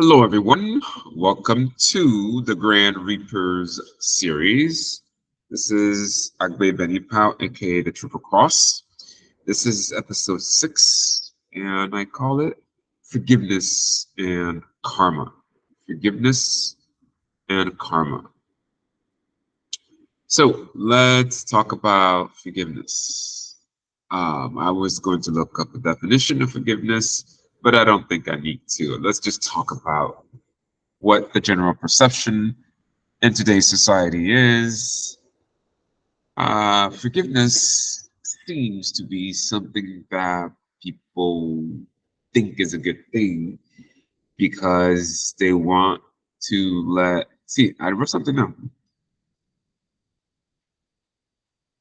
Hello, everyone. Welcome to the Grand Reapers series. This is Agbe Benipao, aka the Triple Cross. This is episode 6, and I call it Forgiveness and Karma. Forgiveness and Karma. So let's talk about forgiveness. I was going to look up a definition of forgiveness, but I don't think I need to. Let's just talk about what the general perception in today's society is. Forgiveness seems to be something that people think is a good thing because they want to see, I wrote something down.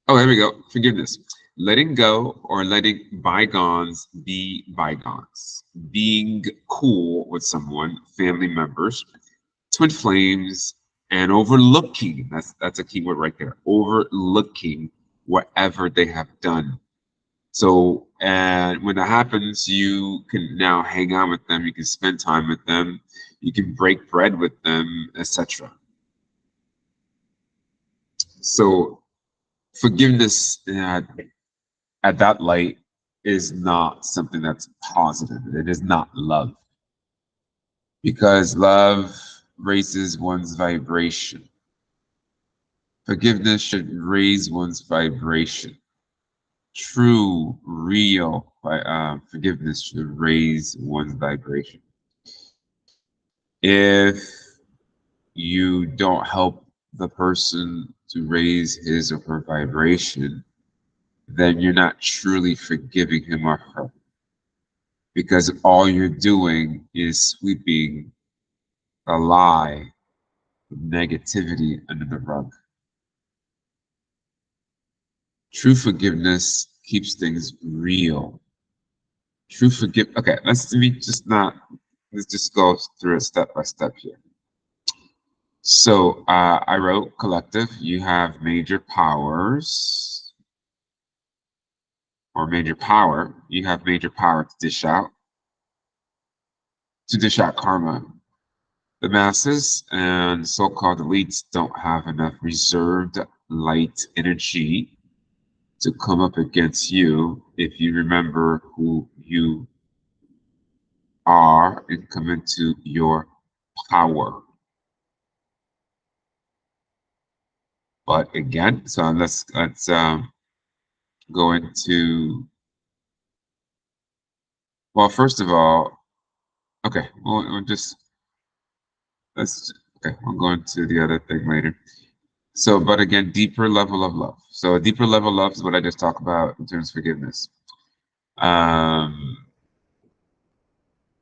Oh, here we go. Forgiveness. Letting go or letting bygones be bygones. Being cool with someone, family members, twin flames, and overlooking. That's a key word right there. Overlooking whatever they have done. So, and when that happens, you can now hang out with them. You can spend time with them. You can break bread with them, etc. So, forgiveness at that light is not something that's positive. It is not love because love raises one's vibration. Forgiveness should raise one's vibration. True, real forgiveness should raise one's vibration. If you don't help the person to raise his or her vibration, then you're not truly forgiving him or her because all you're doing is sweeping a lie of negativity under the rug. True forgiveness keeps things real. Okay, let's just go through it step by step here. So I wrote collective, you have major powers or major power. You have major power to dish out karma. The masses and so-called elites don't have enough reserved light energy to come up against you if you remember who you are and come into your power. But again, so let's go into, well, first of all, okay, we'll just let's okay, we'll go into the other thing later. So, but again, deeper level of love. So a deeper level of love is what I just talked about in terms of forgiveness. Um,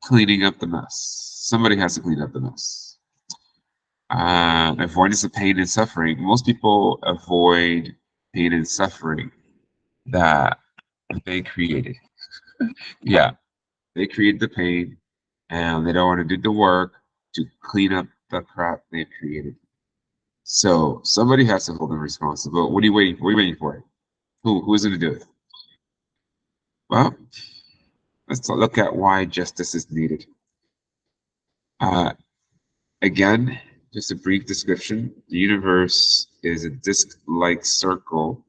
Cleaning up the mess. Somebody has to clean up the mess. Avoidance of pain and suffering. Most people avoid pain and suffering that they created. Yeah, they created the pain and they don't want to do the work to clean up the crap they created. So somebody has to hold them responsible. What are you waiting for? What are you waiting for? Who is going to do it? Well, let's look at why justice is needed. Uh, Again, just a brief description. The universe is a disc-like circle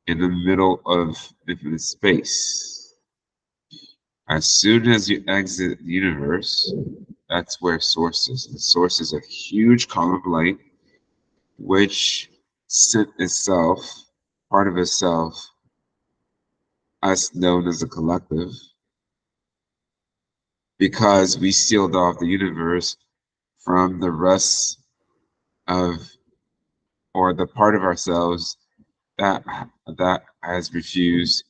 in the middle of infinite space. As soon as you exit the universe, that's where source is. The source is a huge column of light, which sent itself, part of itself, us known as a collective, because we sealed off the universe from the rest of, or the part of ourselves that that has refused.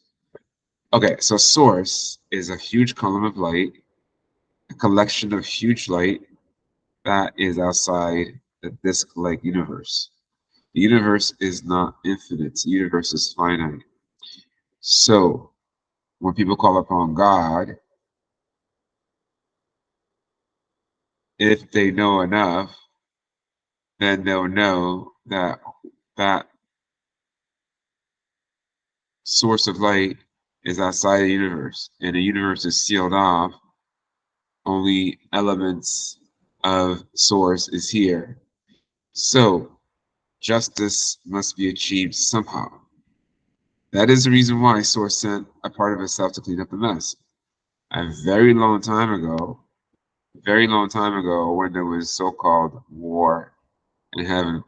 Okay, so source is a huge column of light, a collection of huge light that is outside the disk-like universe. The universe is not infinite. The universe is finite. So when people call upon God, if they know enough, then they'll know that that source of light is outside the universe, and the universe is sealed off only elements of source is here. So justice must be achieved somehow. That is the reason why source sent a part of itself to clean up the mess. A very long time ago, when there was so-called war in heaven,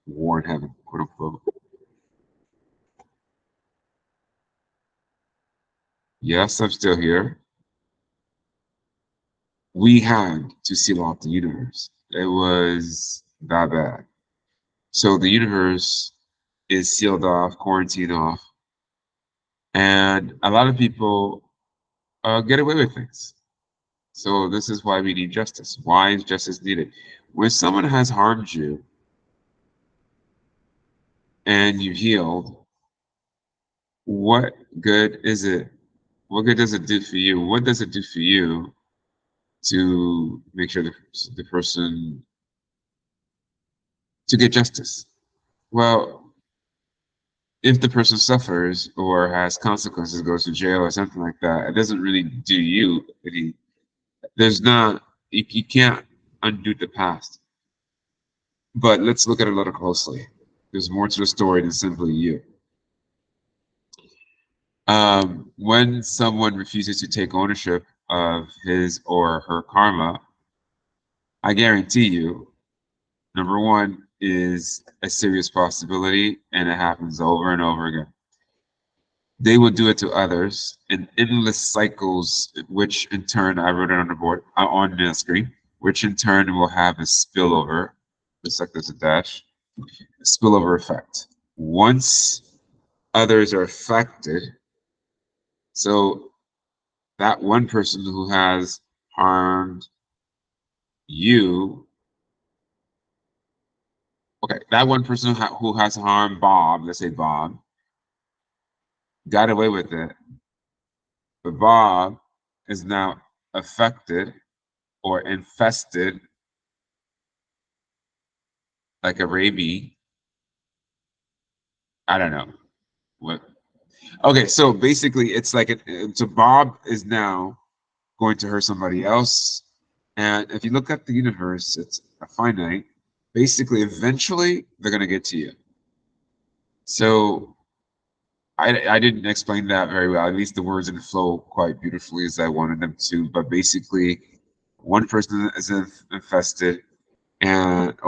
quote unquote. Yes, I'm still here. We had to seal off the universe. It was that bad. So the universe is sealed off, quarantined off, and a lot of people get away with things. So this is why we need justice. Why is justice needed? When someone has harmed you and you've healed, what good is it? What good does it do for you? What does it do for you to make sure the person to get justice? Well, if the person suffers or has consequences, goes to jail or something like that, it doesn't really do you any. There's not, you can't undo the past. But let's look at it a little closely. There's more to the story than simply you. When someone refuses to take ownership of his or her karma, I guarantee you, number one is a serious possibility, and it happens over and over again. They will do it to others in endless cycles, which in turn, I wrote it on the board, on the screen, which in turn will have a spillover, just like there's a dash, a spillover effect. Once others are affected, so that one person who has harmed you, okay, that one person who has harmed Bob, let's say Bob, got away with it, but Bob is now affected or infested like a rabies. I don't know what. Okay, so basically, it's like so Bob is now going to hurt somebody else, and if you look at the universe, it's a finite. Basically, eventually, they're gonna get to you. So I didn't explain that very well. At least the words didn't flow quite beautifully as I wanted them to. But basically, one person is infested, and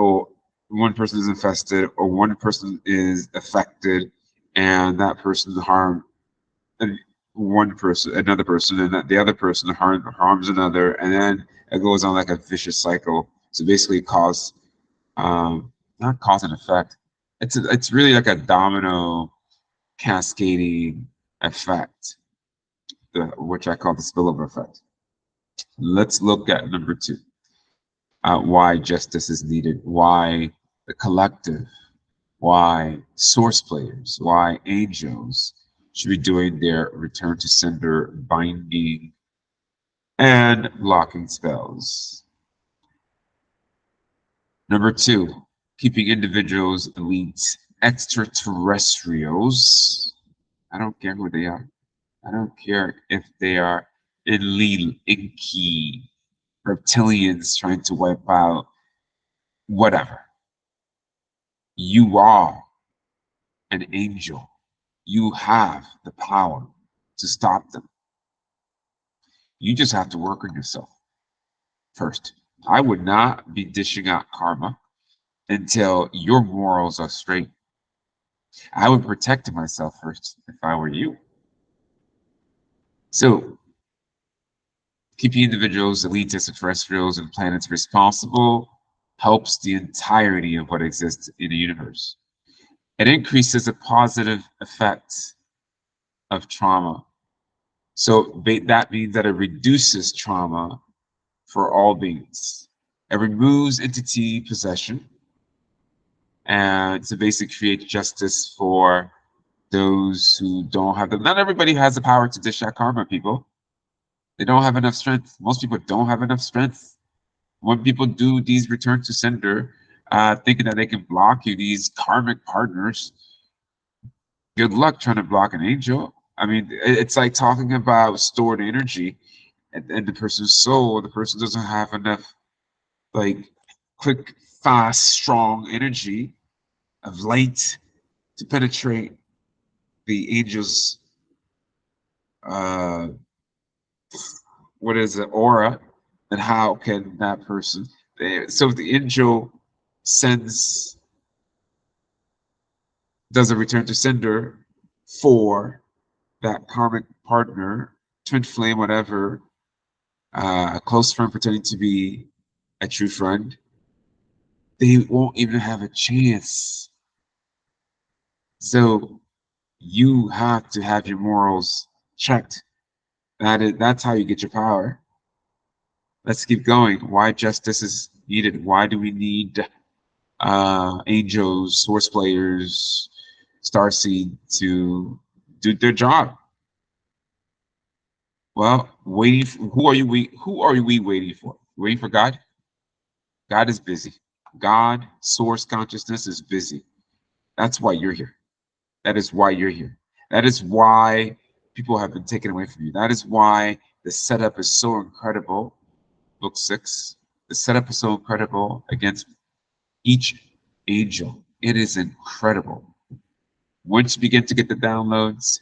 one person is infested, or one person is affected, and that person harmed and one person, another person, and that the other person harms another, and then it goes on like a vicious cycle. So basically, not cause and effect. It's really like a domino cascading effect, which I call the spillover effect. Let's look at number two. Why justice is needed, why the collective, why source players, why angels should be doing their return to sender binding and blocking spells. Number two, keeping individuals, elites, extraterrestrials. I don't care who they are. I don't care if they are elite, inky, reptilians trying to wipe out whatever. You are an angel. You have the power to stop them. You just have to work on yourself first. I would not be dishing out karma until your morals are straight. I would protect myself first if I were you. So, keeping individuals, elites, extraterrestrials, and planets responsible helps the entirety of what exists in the universe. It increases the positive effects of trauma. So that means that it reduces trauma for all beings. It removes entity possession and to basically create justice for those who don't have the. Not everybody has the power to dish out karma, people. They don't have enough strength. Most people don't have enough strength. When people do these return to sender, thinking that they can block you, these karmic partners, good luck trying to block an angel. I mean, it's like talking about stored energy. and the person's soul, the person doesn't have enough like quick, fast, strong energy of light to penetrate the angel's uh what is it, aura, then how can that person so the angel sends does a return to sender for that karmic partner, twin flame, whatever, a close friend pretending to be a true friend, they won't even have a chance. So you have to have your morals checked. That's how you get your power. Let's keep going. Why justice is needed? Why do we need angels, source players, starseed to do their job? Well, who are you? Who are we waiting for? Waiting for God? God is busy. God, source consciousness is busy. That's why you're here. That is why you're here. That is why people have been taken away from you. That is why the setup is so incredible. Book 6. The setup is so incredible against each angel. It is incredible. Once you begin to get the downloads,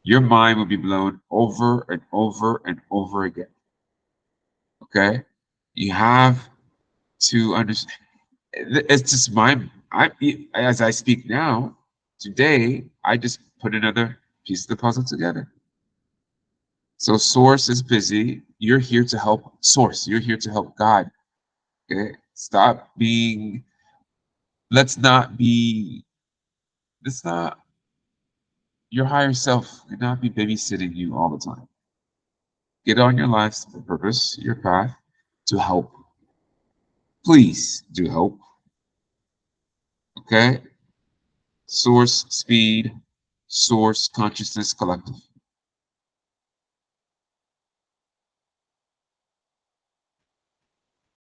your mind will be blown over and over and over again. Okay? You have to understand. It's just as I speak now, today, I just put another piece of the puzzle together. So Source is busy. You're here to help Source. You're here to help God. Okay? Stop being, let's not be, let's not, your higher self cannot be babysitting you all the time. Get on your life's purpose, your path to help. Please do help. Okay? Source Speed, Source Consciousness Collective.